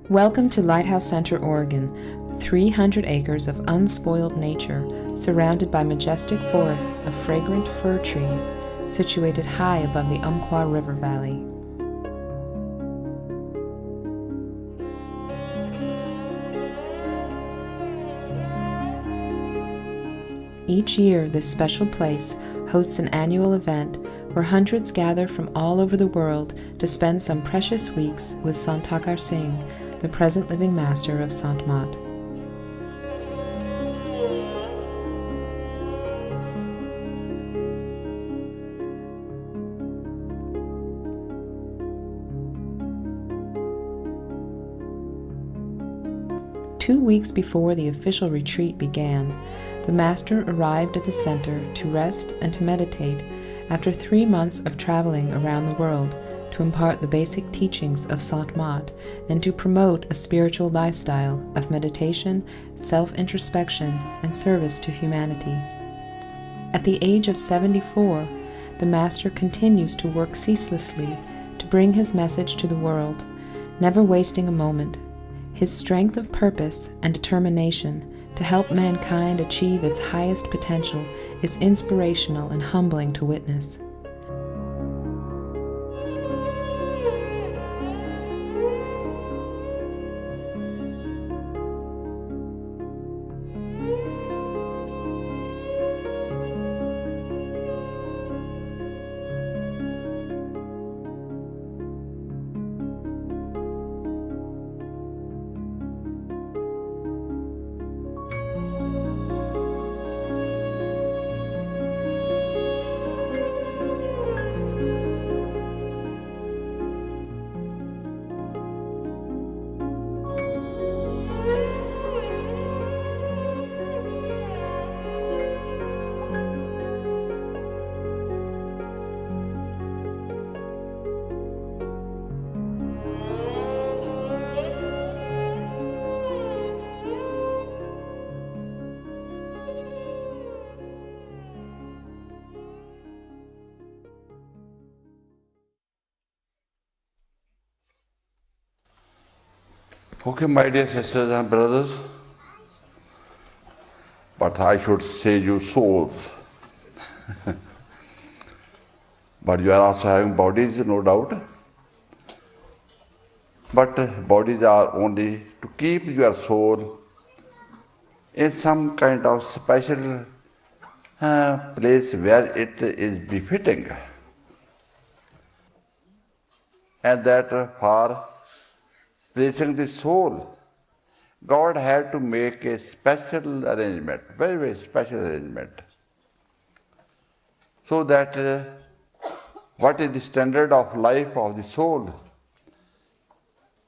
Welcome to Lighthouse Center, Oregon, 300 acres of unspoiled nature surrounded by majestic forests of fragrant fir trees situated high above the Umpqua River Valley. Each year, this special place hosts an annual event where hundreds gather from all over the world to spend some precious weeks with Sant Thakar Singh, the present living master of Sant Mat. Two weeks before the official retreat began, the master arrived at the center to rest and to meditate after 3 months of traveling around the world to impart the basic teachings of Sant Mat and to promote a spiritual lifestyle of meditation, self-introspection, and service to humanity. At the age of 74, the master continues to work ceaselessly to bring his message to the world, never wasting a moment. His strength of purpose and determination to help mankind achieve its highest potential is inspirational and humbling to witness. Okay, my dear sisters and brothers, but I should say you souls. But you are also having bodies, no doubt. But bodies are only to keep your soul in some kind of special place where it is befitting. And that for placing the soul, God had to make a special arrangement, very, very special arrangement. So that what is the standard of life of the soul,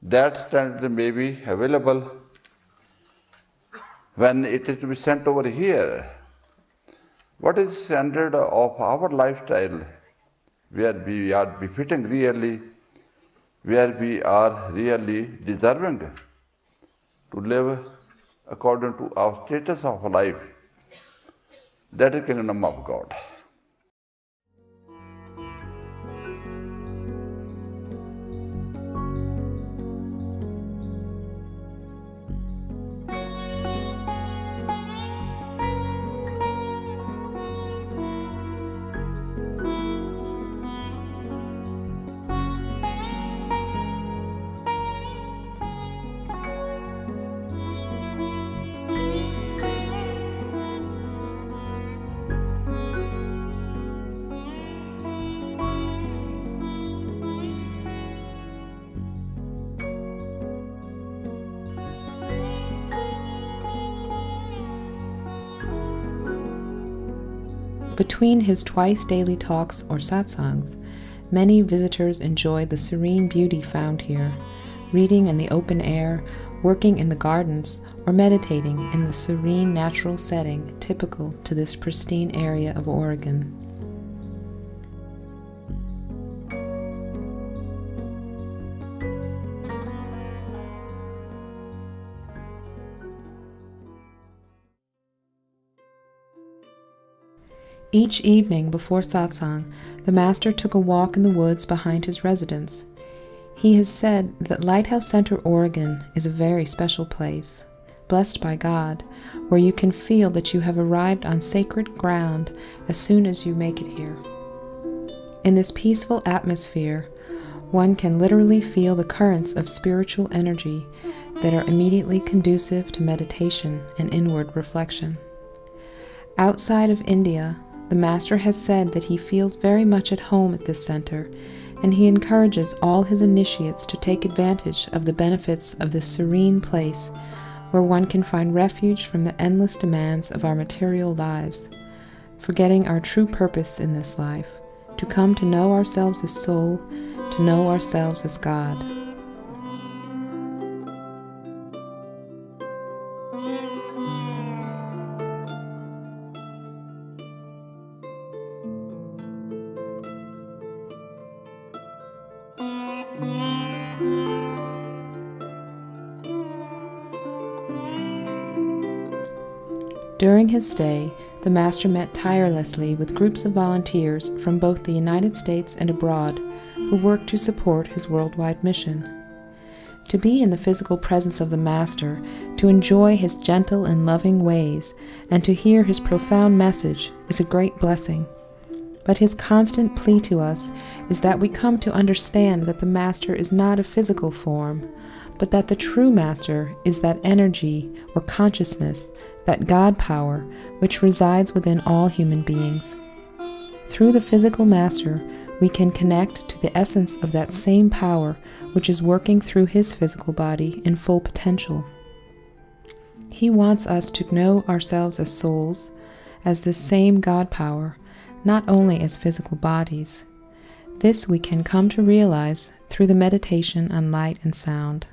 that standard may be available when it is to be sent over here. What is the standard of our lifestyle, where we are befitting really, where we are really deserving to live according to our status of life? That is the kingdom of God. Between his twice daily talks or satsangs, many visitors enjoy the serene beauty found here, reading in the open air, working in the gardens, or meditating in the serene natural setting typical to this pristine area of Oregon. Each evening before satsang, the master took a walk in the woods behind his residence. He has said that Lighthouse Center, Oregon is a very special place, blessed by God, where you can feel that you have arrived on sacred ground as soon as you make it here. In this peaceful atmosphere, one can literally feel the currents of spiritual energy that are immediately conducive to meditation and inward reflection. Outside of India, the Master has said that he feels very much at home at this center, and he encourages all his initiates to take advantage of the benefits of this serene place where one can find refuge from the endless demands of our material lives, forgetting our true purpose in this life, to come to know ourselves as soul, to know ourselves as God. During his stay, the Master met tirelessly with groups of volunteers from both the United States and abroad who worked to support his worldwide mission. To be in the physical presence of the Master, to enjoy his gentle and loving ways, and to hear his profound message is a great blessing. But his constant plea to us is that we come to understand that the Master is not a physical form, but that the true Master is that energy or consciousness, that God power, which resides within all human beings. Through the physical Master, we can connect to the essence of that same power which is working through his physical body in full potential. He wants us to know ourselves as souls, as this same God power, not only as physical bodies. This we can come to realize through the meditation on light and sound.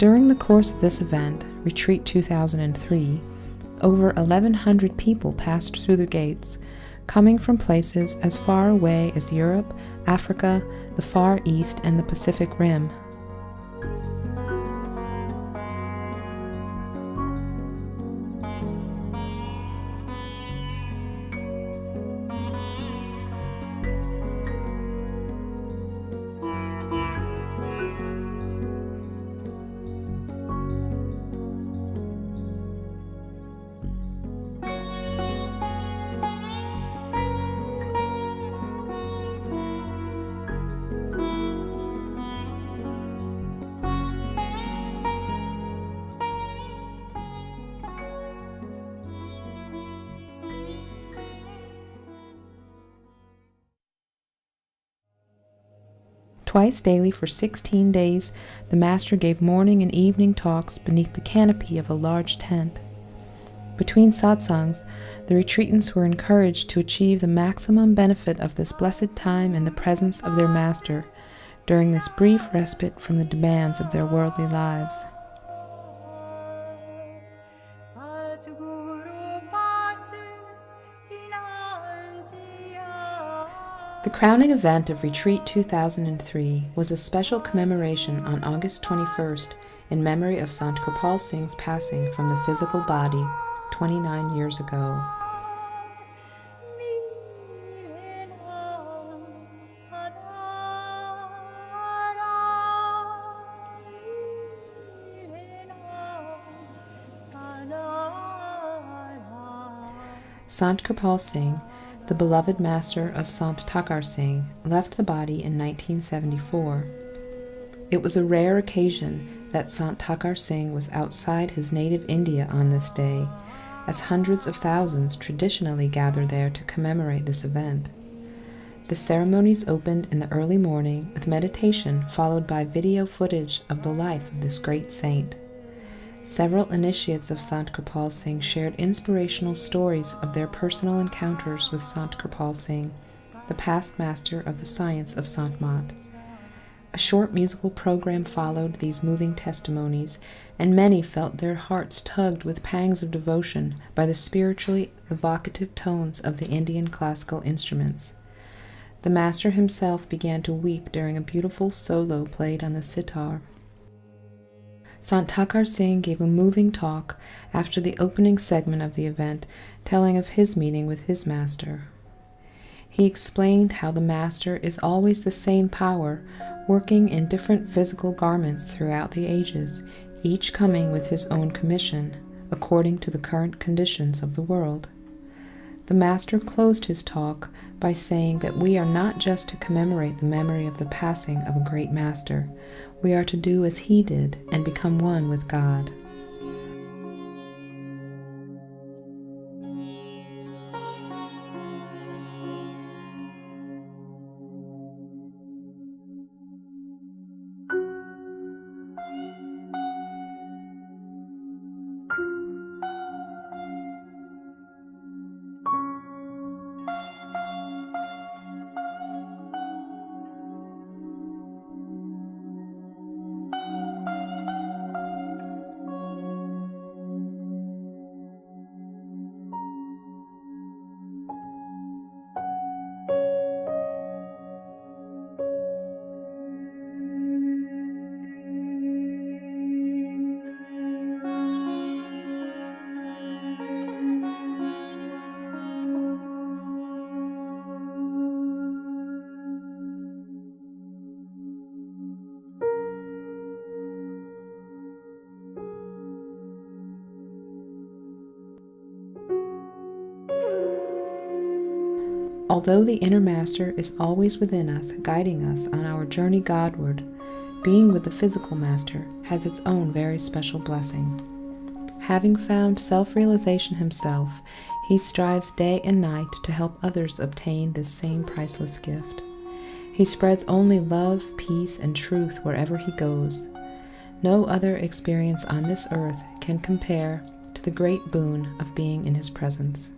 During the course of this event, Retreat 2003, over 1,100 people passed through the gates, coming from places as far away as Europe, Africa, the Far East, and the Pacific Rim. Twice daily for 16 days, the Master gave morning and evening talks beneath the canopy of a large tent. Between satsangs, the retreatants were encouraged to achieve the maximum benefit of this blessed time in the presence of their Master during this brief respite from the demands of their worldly lives. The crowning event of Retreat 2003 was a special commemoration on August 21st in memory of Sant Singh's passing from the physical body 29 years ago. Sant Singh, the beloved master of Sant Thakar Singh, left the body in 1974. It was a rare occasion that Sant Thakar Singh was outside his native India on this day, as hundreds of thousands traditionally gather there to commemorate this event. The ceremonies opened in the early morning with meditation followed by video footage of the life of this great saint. Several initiates of Sant Kirpal Singh shared inspirational stories of their personal encounters with Sant Kirpal Singh, the past master of the science of Sant Mat. A short musical program followed these moving testimonies, and many felt their hearts tugged with pangs of devotion by the spiritually evocative tones of the Indian classical instruments. The master himself began to weep during a beautiful solo played on the sitar. Sant Thakar Singh gave a moving talk after the opening segment of the event, telling of his meeting with his master. He explained how the master is always the same power, working in different physical garments throughout the ages, each coming with his own commission, according to the current conditions of the world. The master closed his talk by saying that we are not just to commemorate the memory of the passing of a great master, we are to do as he did and become one with God. Although the inner master is always within us, guiding us on our journey Godward, being with the physical master has its own very special blessing. Having found self-realization himself, he strives day and night to help others obtain this same priceless gift. He spreads only love, peace, and truth wherever he goes. No other experience on this earth can compare to the great boon of being in his presence.